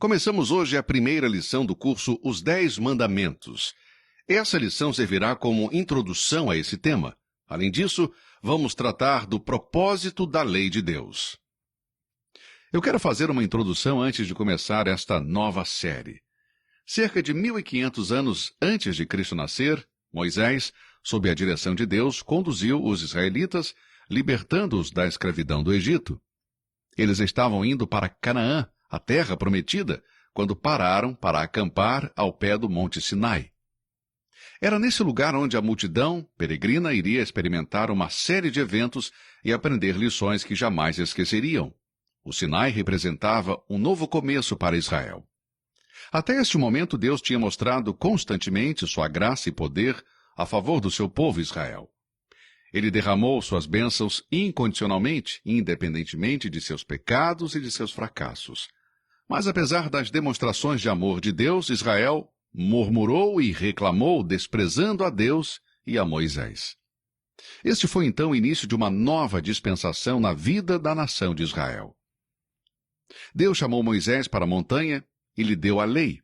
Começamos hoje a primeira lição do curso Os 10 Mandamentos. Essa lição servirá como introdução a esse tema. Além disso, vamos tratar do propósito da lei de Deus. Eu quero fazer uma introdução antes de começar esta nova série. Cerca de 1500 anos antes de Cristo nascer, Moisés, sob a direção de Deus, conduziu os israelitas, libertando-os da escravidão do Egito. Eles estavam indo para Canaã, a terra prometida, quando pararam para acampar ao pé do Monte Sinai. Era nesse lugar onde a multidão peregrina iria experimentar uma série de eventos e aprender lições que jamais esqueceriam. O Sinai representava um novo começo para Israel. Até este momento, Deus tinha mostrado constantemente sua graça e poder a favor do seu povo Israel. Ele derramou suas bênçãos incondicionalmente, independentemente de seus pecados e de seus fracassos. Mas apesar das demonstrações de amor de Deus, Israel murmurou e reclamou, desprezando a Deus e a Moisés. Este foi então o início de uma nova dispensação na vida da nação de Israel. Deus chamou Moisés para a montanha e lhe deu a lei.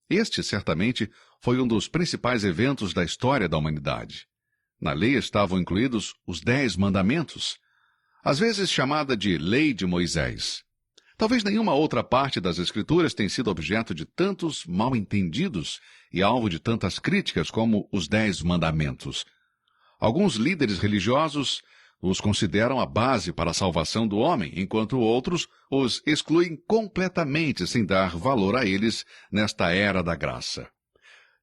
Este, certamente, foi um dos principais eventos da história da humanidade. Na lei estavam incluídos os 10 mandamentos, às vezes chamada de Lei de Moisés. Talvez nenhuma outra parte das Escrituras tenha sido objeto de tantos mal-entendidos e alvo de tantas críticas como os 10 mandamentos. Alguns líderes religiosos os consideram a base para a salvação do homem, enquanto outros os excluem completamente sem dar valor a eles nesta era da graça.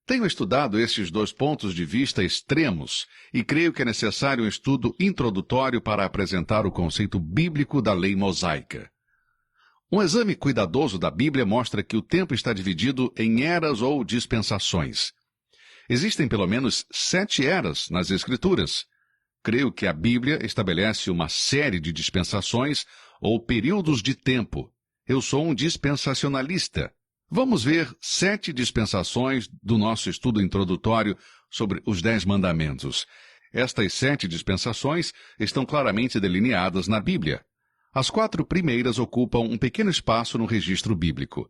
Tenho estudado estes dois pontos de vista extremos e creio que é necessário um estudo introdutório para apresentar o conceito bíblico da lei mosaica. Um exame cuidadoso da Bíblia mostra que o tempo está dividido em eras ou dispensações. Existem pelo menos 7 eras nas Escrituras. Creio que a Bíblia estabelece uma série de dispensações ou períodos de tempo. Eu sou um dispensacionalista. Vamos ver 7 dispensações do nosso estudo introdutório sobre os 10 mandamentos. Estas 7 dispensações estão claramente delineadas na Bíblia. As 4 primeiras ocupam um pequeno espaço no registro bíblico.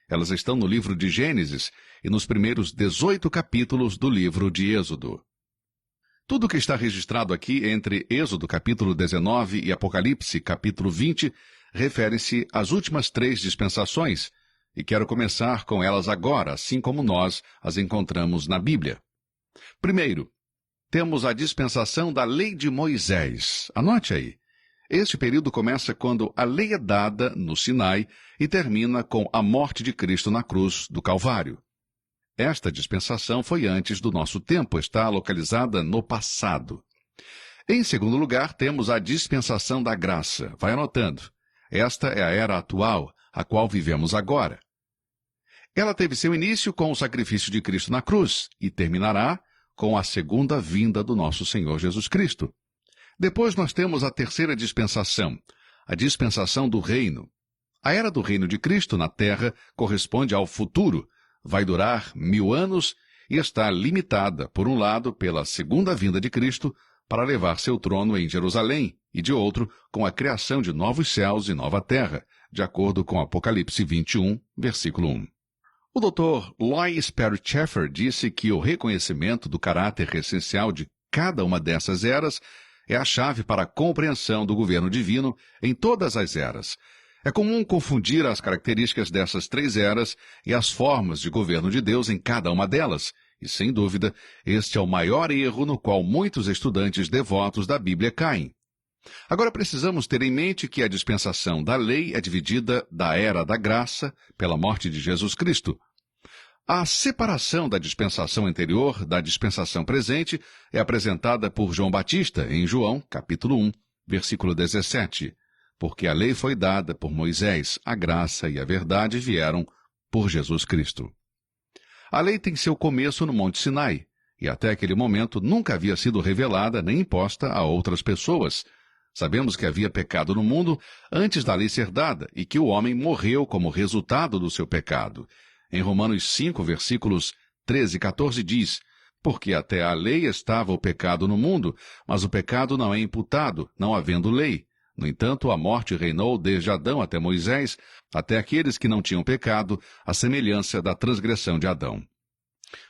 Elas estão no livro de Gênesis e nos primeiros 18 capítulos do livro de Êxodo. Tudo o que está registrado aqui entre Êxodo capítulo 19 e Apocalipse capítulo 20 refere-se às últimas 3 dispensações, e quero começar com elas agora, assim como nós as encontramos na Bíblia. Primeiro, temos a dispensação da lei de Moisés. Anote aí. Este período começa quando a lei é dada no Sinai e termina com a morte de Cristo na cruz do Calvário. Esta dispensação foi antes do nosso tempo, está localizada no passado. Em segundo lugar, temos a dispensação da graça. Vai anotando. Esta é a era atual, a qual vivemos agora. Ela teve seu início com o sacrifício de Cristo na cruz e terminará com a segunda vinda do nosso Senhor Jesus Cristo. Depois nós temos a terceira dispensação, a dispensação do reino. A era do reino de Cristo na terra corresponde ao futuro, vai durar 1000 anos e está limitada, por um lado, pela segunda vinda de Cristo para levar seu trono em Jerusalém e, de outro, com a criação de novos céus e nova terra, de acordo com Apocalipse 21, versículo 1. O Dr. Lois Sperry Chafer disse que o reconhecimento do caráter essencial de cada uma dessas eras é a chave para a compreensão do governo divino em todas as eras. É comum confundir as características dessas 3 eras e as formas de governo de Deus em cada uma delas, e, sem dúvida, este é o maior erro no qual muitos estudantes devotos da Bíblia caem. Agora precisamos ter em mente que a dispensação da lei é dividida da era da graça pela morte de Jesus Cristo. A separação da dispensação anterior da dispensação presente é apresentada por João Batista em João, capítulo 1, versículo 17. Porque a lei foi dada por Moisés, a graça e a verdade vieram por Jesus Cristo. A lei tem seu começo no Monte Sinai, e até aquele momento nunca havia sido revelada nem imposta a outras pessoas. Sabemos que havia pecado no mundo antes da lei ser dada, e que o homem morreu como resultado do seu pecado. Em Romanos 5, versículos 13 e 14 diz: Porque até a lei estava o pecado no mundo, mas o pecado não é imputado, não havendo lei. No entanto, a morte reinou desde Adão até Moisés, até aqueles que não tinham pecado, à semelhança da transgressão de Adão.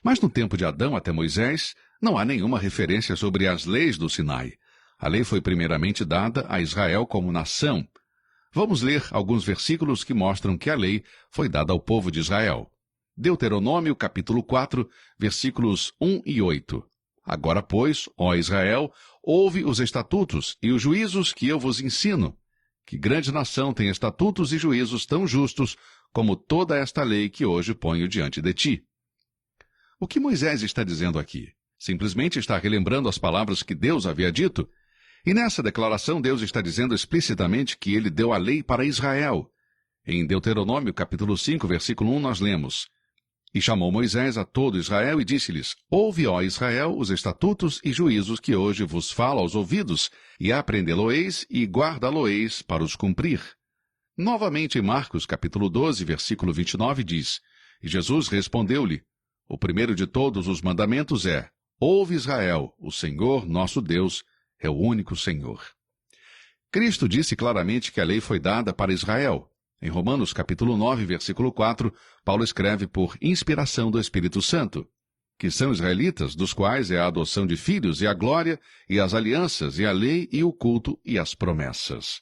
Mas no tempo de Adão até Moisés, não há nenhuma referência sobre as leis do Sinai. A lei foi primeiramente dada a Israel como nação. Vamos ler alguns versículos que mostram que a lei foi dada ao povo de Israel. Deuteronômio, capítulo 4, versículos 1 e 8. Agora, pois, ó Israel, ouve os estatutos e os juízos que eu vos ensino. Que grande nação tem estatutos e juízos tão justos como toda esta lei que hoje ponho diante de ti. O que Moisés está dizendo aqui? Simplesmente está relembrando as palavras que Deus havia dito. E nessa declaração Deus está dizendo explicitamente que ele deu a lei para Israel. Em Deuteronômio, capítulo 5, versículo 1, nós lemos: E chamou Moisés a todo Israel e disse-lhes: Ouve, ó Israel, os estatutos e juízos que hoje vos falo aos ouvidos, e aprendê-lo-eis e guardá-lo-eis para os cumprir. Novamente em Marcos, capítulo 12, versículo 29, diz: E Jesus respondeu-lhe: O primeiro de todos os mandamentos é: Ouve, Israel, o Senhor nosso Deus é o único Senhor. Cristo disse claramente que a lei foi dada para Israel. Em Romanos capítulo 9, versículo 4, Paulo escreve por inspiração do Espírito Santo, que são israelitas, dos quais é a adoção de filhos e a glória, e as alianças, e a lei, e o culto, e as promessas.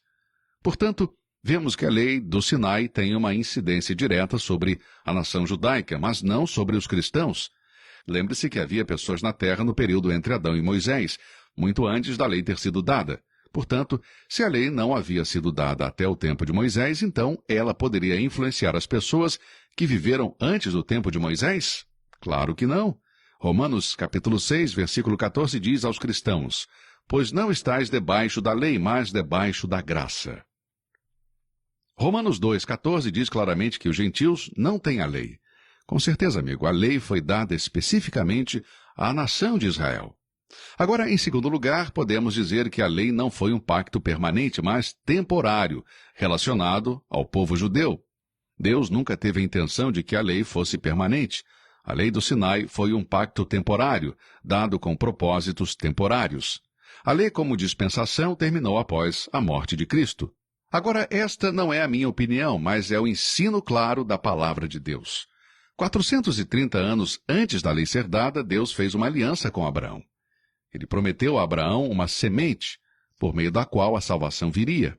Portanto, vemos que a lei do Sinai tem uma incidência direta sobre a nação judaica, mas não sobre os cristãos. Lembre-se que havia pessoas na terra no período entre Adão e Moisés, muito antes da lei ter sido dada. Portanto, se a lei não havia sido dada até o tempo de Moisés, então ela poderia influenciar as pessoas que viveram antes do tempo de Moisés? Claro que não. Romanos capítulo 6, versículo 14 diz aos cristãos: Pois não estáis debaixo da lei, mas debaixo da graça. Romanos 2,14 diz claramente que os gentios não têm a lei. Com certeza, amigo, a lei foi dada especificamente à nação de Israel. Agora, em segundo lugar, podemos dizer que a lei não foi um pacto permanente, mas temporário, relacionado ao povo judeu. Deus nunca teve a intenção de que a lei fosse permanente. A lei do Sinai foi um pacto temporário, dado com propósitos temporários. A lei como dispensação terminou após a morte de Cristo. Agora, esta não é a minha opinião, mas é o ensino claro da palavra de Deus. 430 anos antes da lei ser dada, Deus fez uma aliança com Abraão. Ele prometeu a Abraão uma semente, por meio da qual a salvação viria.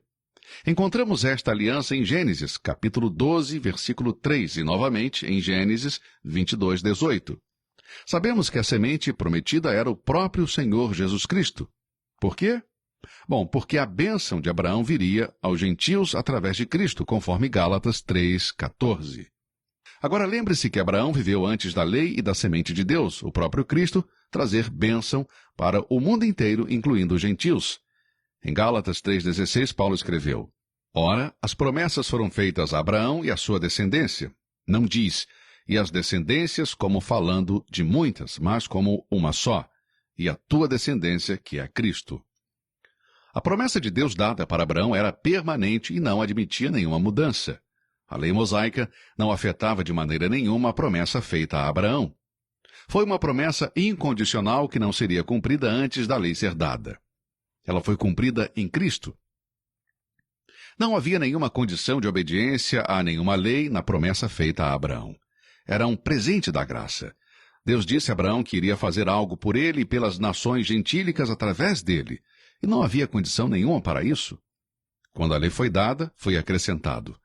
Encontramos esta aliança em Gênesis, capítulo 12, versículo 3, e novamente em Gênesis 22, 18. Sabemos que a semente prometida era o próprio Senhor Jesus Cristo. Por quê? Bom, porque a bênção de Abraão viria aos gentios através de Cristo, conforme Gálatas 3, 14. Agora lembre-se que Abraão viveu antes da lei e da semente de Deus, o próprio Cristo, trazer bênção para o mundo inteiro, incluindo os gentios. Em Gálatas 3,16, Paulo escreveu: Ora, as promessas foram feitas a Abraão e à sua descendência. Não diz, e as descendências como falando de muitas, mas como uma só, e a tua descendência, que é Cristo. A promessa de Deus dada para Abraão era permanente e não admitia nenhuma mudança. A lei mosaica não afetava de maneira nenhuma a promessa feita a Abraão. Foi uma promessa incondicional que não seria cumprida antes da lei ser dada. Ela foi cumprida em Cristo. Não havia nenhuma condição de obediência a nenhuma lei na promessa feita a Abraão. Era um presente da graça. Deus disse a Abraão que iria fazer algo por ele e pelas nações gentílicas através dele, e não havia condição nenhuma para isso. Quando a lei foi dada, foi acrescentado: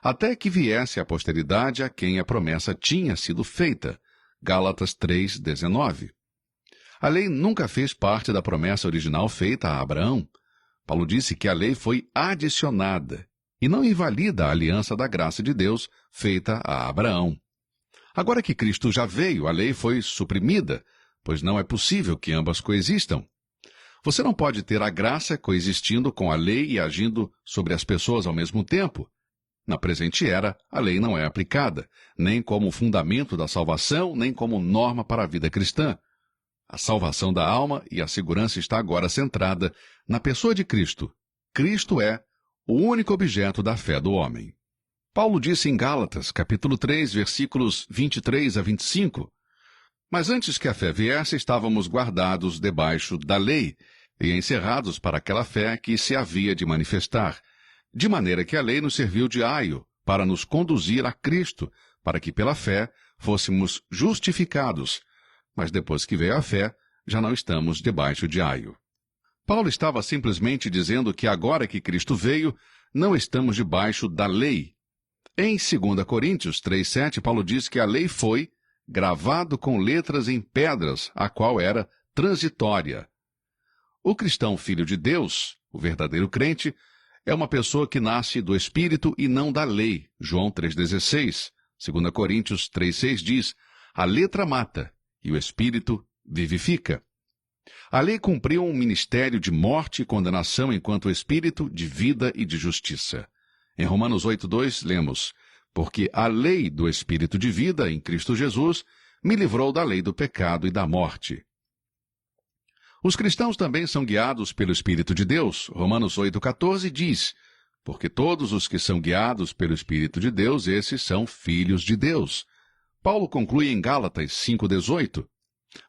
até que viesse a posteridade a quem a promessa tinha sido feita. Gálatas 3,19. A lei nunca fez parte da promessa original feita a Abraão. Paulo disse que a lei foi adicionada e não invalida a aliança da graça de Deus feita a Abraão. Agora que Cristo já veio, a lei foi suprimida, pois não é possível que ambas coexistam. Você não pode ter a graça coexistindo com a lei e agindo sobre as pessoas ao mesmo tempo. Na presente era, a lei não é aplicada, nem como fundamento da salvação, nem como norma para a vida cristã. A salvação da alma e a segurança está agora centrada na pessoa de Cristo. Cristo é o único objeto da fé do homem. Paulo disse em Gálatas, capítulo 3, versículos 23 a 25, Mas antes que a fé viesse, estávamos guardados debaixo da lei, e encerrados para aquela fé que se havia de manifestar, de maneira que a lei nos serviu de aio para nos conduzir a Cristo, para que pela fé fôssemos justificados. Mas depois que veio a fé, já não estamos debaixo de aio. Paulo estava simplesmente dizendo que agora que Cristo veio, não estamos debaixo da lei. Em 2 Coríntios 3,7, Paulo diz que a lei foi gravado com letras em pedras, a qual era transitória. O cristão filho de Deus, o verdadeiro crente, é uma pessoa que nasce do Espírito e não da lei. João 3,16. 2 Coríntios 3,6 diz: a letra mata e o Espírito vivifica. A lei cumpriu um ministério de morte e condenação, enquanto o Espírito de vida e de justiça. Em Romanos 8,2 lemos: porque a lei do Espírito de vida em Cristo Jesus me livrou da lei do pecado e da morte. Os cristãos também são guiados pelo Espírito de Deus. Romanos 8,14 diz: porque todos os que são guiados pelo Espírito de Deus, esses são filhos de Deus. Paulo conclui em Gálatas 5,18: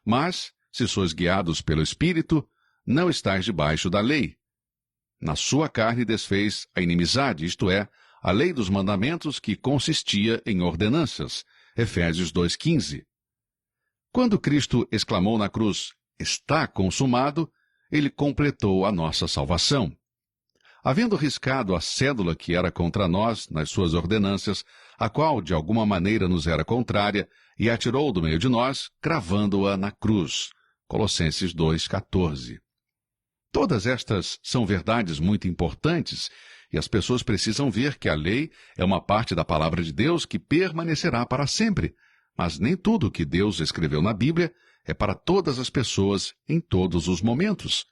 mas, se sois guiados pelo Espírito, não estáis debaixo da lei. Na sua carne desfez a inimizade, isto é, a lei dos mandamentos que consistia em ordenanças. Efésios 2,15. Quando Cristo exclamou na cruz: está consumado, ele completou a nossa salvação. Havendo riscado a cédula que era contra nós nas suas ordenanças, a qual de alguma maneira nos era contrária, e atirou do meio de nós, cravando-a na cruz. Colossenses 2,14. Todas estas são verdades muito importantes, e as pessoas precisam ver que a lei é uma parte da palavra de Deus que permanecerá para sempre. Mas nem tudo que Deus escreveu na Bíblia é para todas as pessoas em todos os momentos.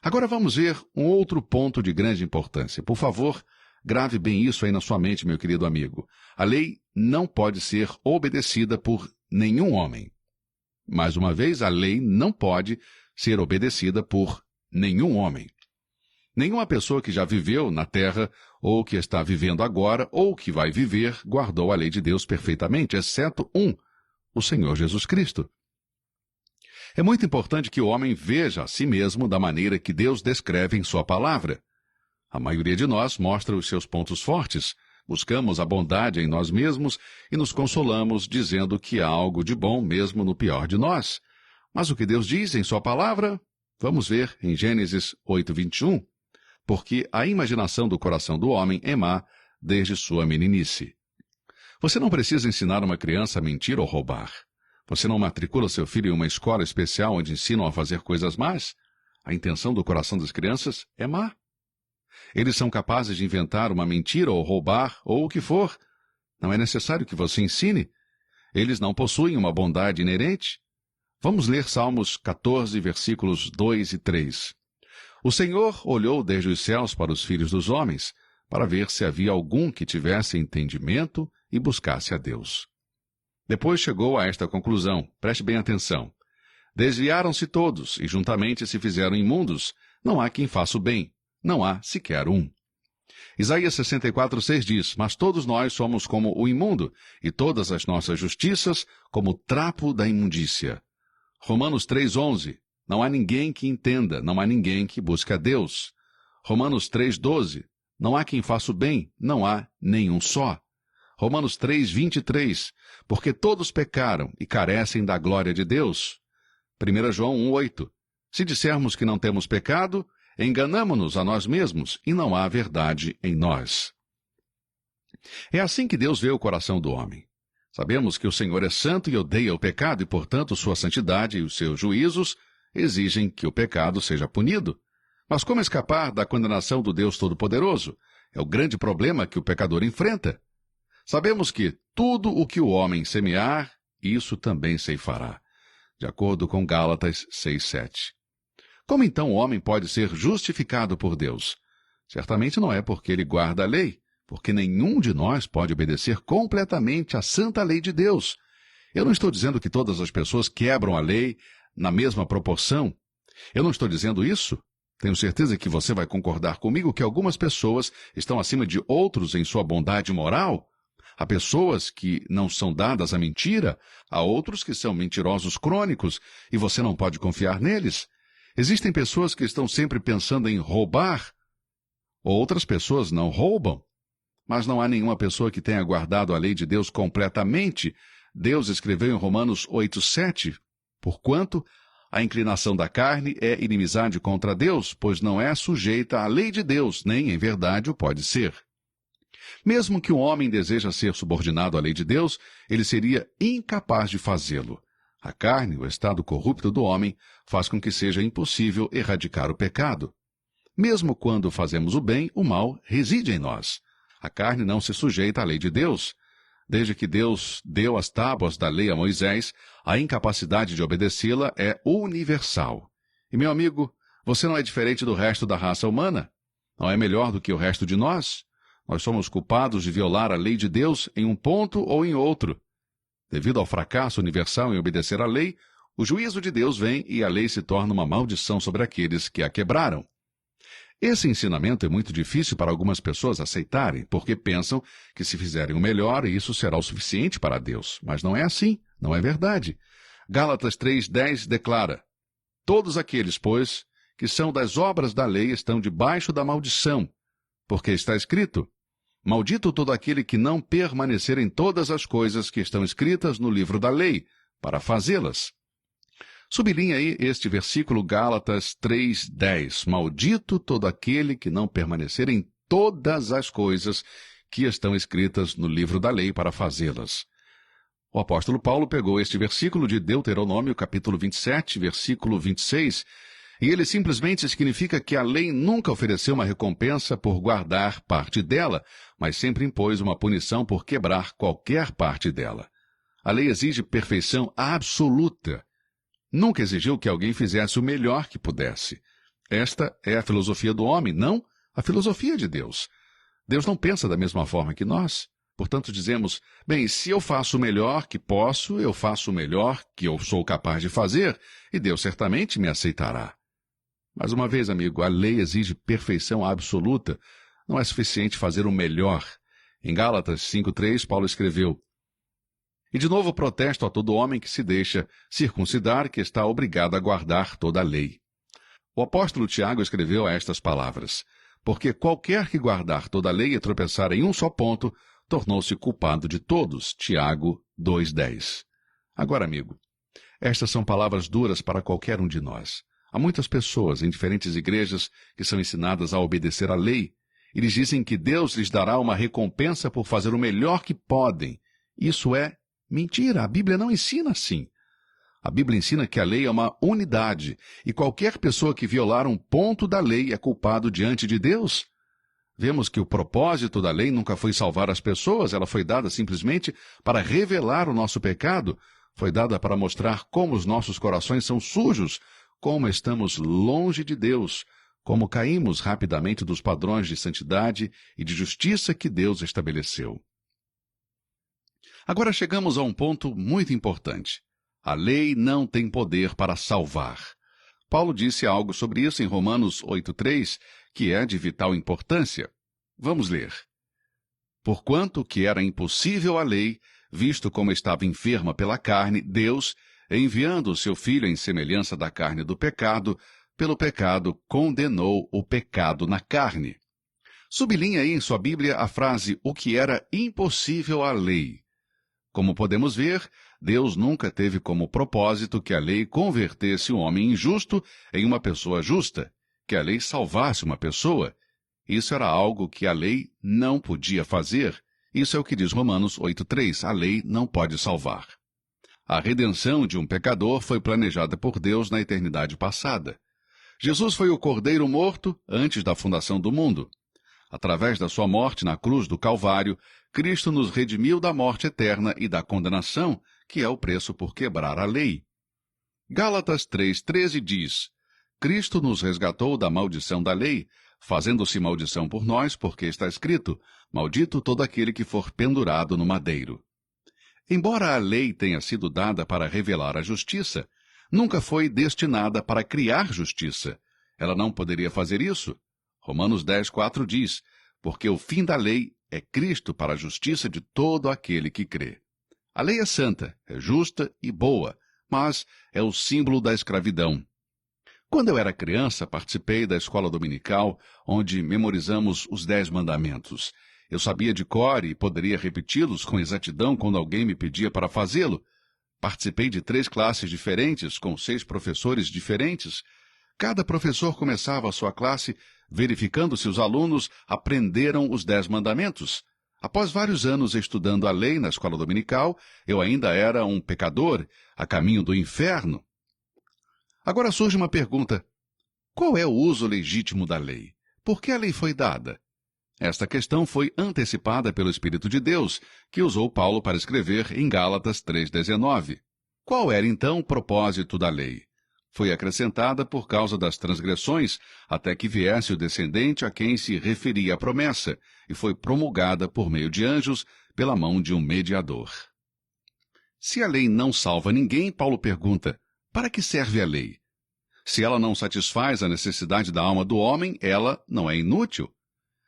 Agora vamos ver um outro ponto de grande importância. Por favor, grave bem isso aí na sua mente, meu querido amigo. A lei não pode ser obedecida por nenhum homem. Mais uma vez, a lei não pode ser obedecida por nenhum homem. Nenhuma pessoa que já viveu na terra, ou que está vivendo agora, ou que vai viver, guardou a lei de Deus perfeitamente, exceto um, o Senhor Jesus Cristo. É muito importante que o homem veja a si mesmo da maneira que Deus descreve em sua palavra. A maioria de nós mostra os seus pontos fortes. Buscamos a bondade em nós mesmos e nos consolamos dizendo que há algo de bom mesmo no pior de nós. Mas o que Deus diz em sua palavra? Vamos ver em Gênesis 8:21. Porque a imaginação do coração do homem é má desde sua meninice. Você não precisa ensinar uma criança a mentir ou roubar. Você não matricula seu filho em uma escola especial onde ensinam a fazer coisas más? A intenção do coração das crianças é má. Eles são capazes de inventar uma mentira ou roubar ou o que for. Não é necessário que você ensine. Eles não possuem uma bondade inerente. Vamos ler Salmos 14, versículos 2 e 3. O Senhor olhou desde os céus para os filhos dos homens, para ver se havia algum que tivesse entendimento e buscasse a Deus. Depois chegou a esta conclusão, preste bem atenção. Desviaram-se todos e juntamente se fizeram imundos, não há quem faça o bem, não há sequer um. Isaías 64:6 diz: mas todos nós somos como o imundo, e todas as nossas justiças como o trapo da imundícia. Romanos 3:11: não há ninguém que entenda, não há ninguém que busque a Deus. Romanos 3:12: não há quem faça o bem, não há nenhum só. Romanos 3:23: porque todos pecaram e carecem da glória de Deus. 1 João 1:8: se dissermos que não temos pecado, enganamo-nos a nós mesmos e não há verdade em nós. É assim que Deus vê o coração do homem. Sabemos que o Senhor é santo e odeia o pecado e, portanto, sua santidade e os seus juízos exigem que o pecado seja punido. Mas como escapar da condenação do Deus Todo-Poderoso? É o grande problema que o pecador enfrenta. Sabemos que tudo o que o homem semear, isso também ceifará, de acordo com Gálatas 6:7. Como então o homem pode ser justificado por Deus? Certamente não é porque ele guarda a lei, porque nenhum de nós pode obedecer completamente à santa lei de Deus. Eu não estou dizendo que todas as pessoas quebram a lei na mesma proporção. Eu não estou dizendo isso. Tenho certeza que você vai concordar comigo que algumas pessoas estão acima de outros em sua bondade moral. Há pessoas que não são dadas à mentira, há outros que são mentirosos crônicos, e você não pode confiar neles. Existem pessoas que estão sempre pensando em roubar, outras pessoas não roubam. Mas não há nenhuma pessoa que tenha guardado a lei de Deus completamente. Deus escreveu em Romanos 8:7, porquanto a inclinação da carne é inimizade contra Deus, pois não é sujeita à lei de Deus, nem em verdade o pode ser. Mesmo que um homem deseja ser subordinado à lei de Deus, ele seria incapaz de fazê-lo. A carne, o estado corrupto do homem, faz com que seja impossível erradicar o pecado. Mesmo quando fazemos o bem, o mal reside em nós. A carne não se sujeita à lei de Deus. Desde que Deus deu as tábuas da lei a Moisés, a incapacidade de obedecê-la é universal. E, meu amigo, você não é diferente do resto da raça humana? Não é melhor do que o resto de nós? Nós somos culpados de violar a lei de Deus em um ponto ou em outro. Devido ao fracasso universal em obedecer à lei, o juízo de Deus vem e a lei se torna uma maldição sobre aqueles que a quebraram. Esse ensinamento é muito difícil para algumas pessoas aceitarem, porque pensam que se fizerem o melhor, isso será o suficiente para Deus. Mas não é assim, não é verdade. Gálatas 3:10 declara: todos aqueles, pois, que são das obras da lei estão debaixo da maldição, porque está escrito: maldito todo aquele que não permanecer em todas as coisas que estão escritas no livro da lei, para fazê-las. Sublinha aí este versículo Gálatas 3:10. Maldito todo aquele que não permanecer em todas as coisas que estão escritas no livro da lei para fazê-las. O apóstolo Paulo pegou este versículo de Deuteronômio, capítulo 27, versículo 26, e ele simplesmente significa que a lei nunca ofereceu uma recompensa por guardar parte dela, mas sempre impôs uma punição por quebrar qualquer parte dela. A lei exige perfeição absoluta. Nunca exigiu que alguém fizesse o melhor que pudesse. Esta é a filosofia do homem, não a filosofia de Deus. Deus não pensa da mesma forma que nós. Portanto, dizemos, bem, se eu faço o melhor que posso, eu faço o melhor que eu sou capaz de fazer, e Deus certamente me aceitará. Mais uma vez, amigo, a lei exige perfeição absoluta. Não é suficiente fazer o melhor. Em Gálatas 5:3, Paulo escreveu: e de novo protesto a todo homem que se deixa circuncidar, que está obrigado a guardar toda a lei. O apóstolo Tiago escreveu estas palavras: porque qualquer que guardar toda a lei e tropeçar em um só ponto, tornou-se culpado de todos. Tiago 2:10. Agora, amigo, estas são palavras duras para qualquer um de nós. Há muitas pessoas em diferentes igrejas que são ensinadas a obedecer à lei. Eles dizem que Deus lhes dará uma recompensa por fazer o melhor que podem. Isso é mentira, a Bíblia não ensina assim. A Bíblia ensina que a lei é uma unidade, e qualquer pessoa que violar um ponto da lei é culpado diante de Deus. Vemos que o propósito da lei nunca foi salvar as pessoas, ela foi dada simplesmente para revelar o nosso pecado, foi dada para mostrar como os nossos corações são sujos, como estamos longe de Deus, como caímos rapidamente dos padrões de santidade e de justiça que Deus estabeleceu. Agora chegamos a um ponto muito importante. A lei não tem poder para salvar. Paulo disse algo sobre isso em Romanos 8:3, que é de vital importância. Vamos ler. Porquanto que era impossível a lei, visto como estava enferma pela carne, Deus, enviando o seu Filho em semelhança da carne do pecado, pelo pecado condenou o pecado na carne. Sublinhe aí em sua Bíblia a frase, o que era impossível à lei. Como podemos ver, Deus nunca teve como propósito que a lei convertesse um homem injusto em uma pessoa justa, que a lei salvasse uma pessoa. Isso era algo que a lei não podia fazer. Isso é o que diz Romanos 8:3. A lei não pode salvar. A redenção de um pecador foi planejada por Deus na eternidade passada. Jesus foi o Cordeiro morto antes da fundação do mundo. Através da sua morte na cruz do Calvário, Cristo nos redimiu da morte eterna e da condenação, que é o preço por quebrar a lei. Gálatas 3:13 diz: Cristo nos resgatou da maldição da lei, fazendo-se maldição por nós, porque está escrito: maldito todo aquele que for pendurado no madeiro. Embora a lei tenha sido dada para revelar a justiça, nunca foi destinada para criar justiça. Ela não poderia fazer isso. Romanos 10:4 diz: porque o fim da lei é Cristo para a justiça de todo aquele que crê. A lei é santa, é justa e boa, mas é o símbolo da escravidão. Quando eu era criança, participei da escola dominical, onde memorizamos os 10 mandamentos. Eu sabia de cor e poderia repeti-los com exatidão quando alguém me pedia para fazê-lo. Participei de 3 classes diferentes, com 6 professores diferentes. Cada professor começava a sua classe verificando se os alunos aprenderam os 10 mandamentos. Após vários anos estudando a lei na escola dominical, eu ainda era um pecador, a caminho do inferno. Agora surge uma pergunta: qual é o uso legítimo da lei? Por que a lei foi dada? Esta questão foi antecipada pelo Espírito de Deus, que usou Paulo para escrever em Gálatas 3,19. Qual era então o propósito da lei? Foi acrescentada por causa das transgressões, até que viesse o descendente a quem se referia a promessa, e foi promulgada por meio de anjos, pela mão de um mediador. Se a lei não salva ninguém, Paulo pergunta: para que serve a lei? Se ela não satisfaz a necessidade da alma do homem, ela não é inútil.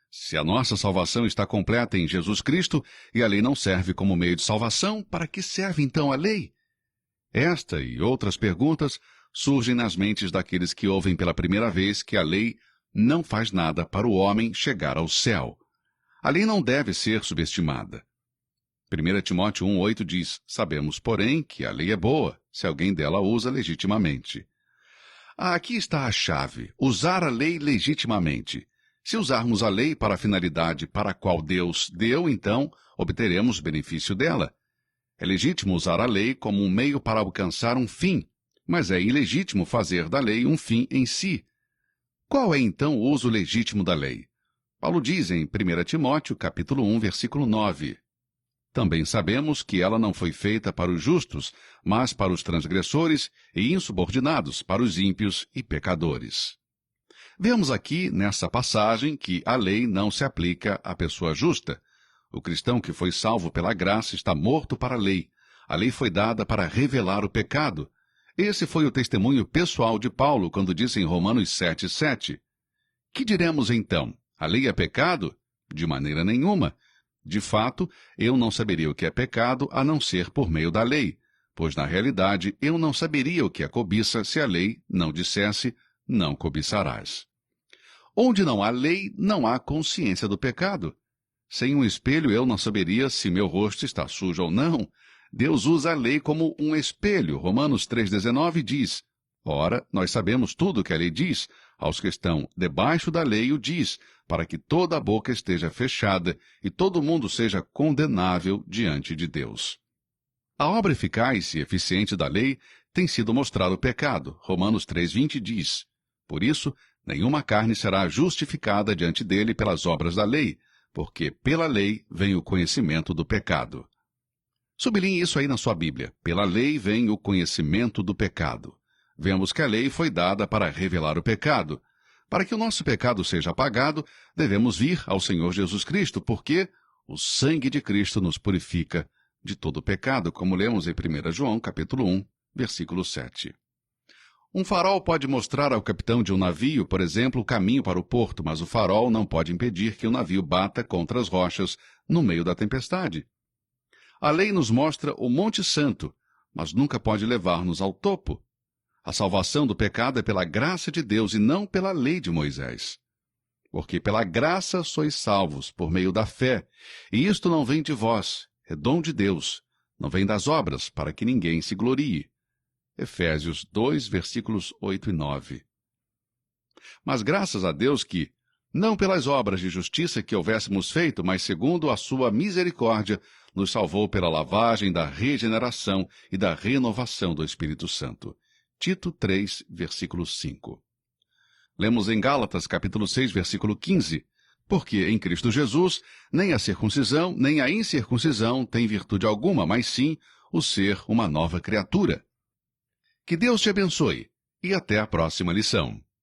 Se a nossa salvação está completa em Jesus Cristo e a lei não serve como meio de salvação, para que serve então a lei? Esta e outras perguntas surgem nas mentes daqueles que ouvem pela primeira vez que a lei não faz nada para o homem chegar ao céu. A lei não deve ser subestimada. 1 Timóteo 1,8 diz: sabemos, porém, que a lei é boa, se alguém dela usa legitimamente. Aqui está a chave: usar a lei legitimamente. Se usarmos a lei para a finalidade para a qual Deus deu, então obteremos benefício dela. É legítimo usar a lei como um meio para alcançar um fim, mas é ilegítimo fazer da lei um fim em si. Qual é então o uso legítimo da lei? Paulo diz em 1 Timóteo, capítulo 1, versículo 9. Também sabemos que ela não foi feita para os justos, mas para os transgressores e insubordinados, para os ímpios e pecadores. Vemos aqui, nessa passagem, que a lei não se aplica à pessoa justa. O cristão que foi salvo pela graça está morto para a lei. A lei foi dada para revelar o pecado. Esse foi o testemunho pessoal de Paulo quando disse em Romanos 7,7. Que diremos então? A lei é pecado? De maneira nenhuma. De fato, eu não saberia o que é pecado a não ser por meio da lei, pois na realidade eu não saberia o que é cobiça se a lei não dissesse: não cobiçarás. Onde não há lei, não há consciência do pecado. Sem um espelho eu não saberia se meu rosto está sujo ou não. Deus usa a lei como um espelho. Romanos 3,19 diz: ora, nós sabemos tudo o que a lei diz. Aos que estão debaixo da lei o diz, para que toda a boca esteja fechada e todo mundo seja condenável diante de Deus. A obra eficaz e eficiente da lei tem sido mostrar o pecado. Romanos 3,20 diz: por isso, nenhuma carne será justificada diante dele pelas obras da lei, porque pela lei vem o conhecimento do pecado. Sublinhe isso aí na sua Bíblia. Pela lei vem o conhecimento do pecado. Vemos que a lei foi dada para revelar o pecado. Para que o nosso pecado seja apagado, devemos vir ao Senhor Jesus Cristo, porque o sangue de Cristo nos purifica de todo pecado, como lemos em 1 João, capítulo 1, versículo 7. Um farol pode mostrar ao capitão de um navio, por exemplo, o caminho para o porto, mas o farol não pode impedir que o navio bata contra as rochas no meio da tempestade. A lei nos mostra o Monte Santo, mas nunca pode levar-nos ao topo. A salvação do pecado é pela graça de Deus e não pela lei de Moisés. Porque pela graça sois salvos, por meio da fé, e isto não vem de vós, é dom de Deus, não vem das obras, para que ninguém se glorie. Efésios 2, versículos 8 e 9. Mas graças a Deus que, não pelas obras de justiça que houvéssemos feito, mas segundo a sua misericórdia, nos salvou pela lavagem da regeneração e da renovação do Espírito Santo. Tito 3, versículo 5. Lemos em Gálatas, capítulo 6, versículo 15. Porque em Cristo Jesus, nem a circuncisão, nem a incircuncisão tem virtude alguma, mas sim o ser uma nova criatura. Que Deus te abençoe e até a próxima lição.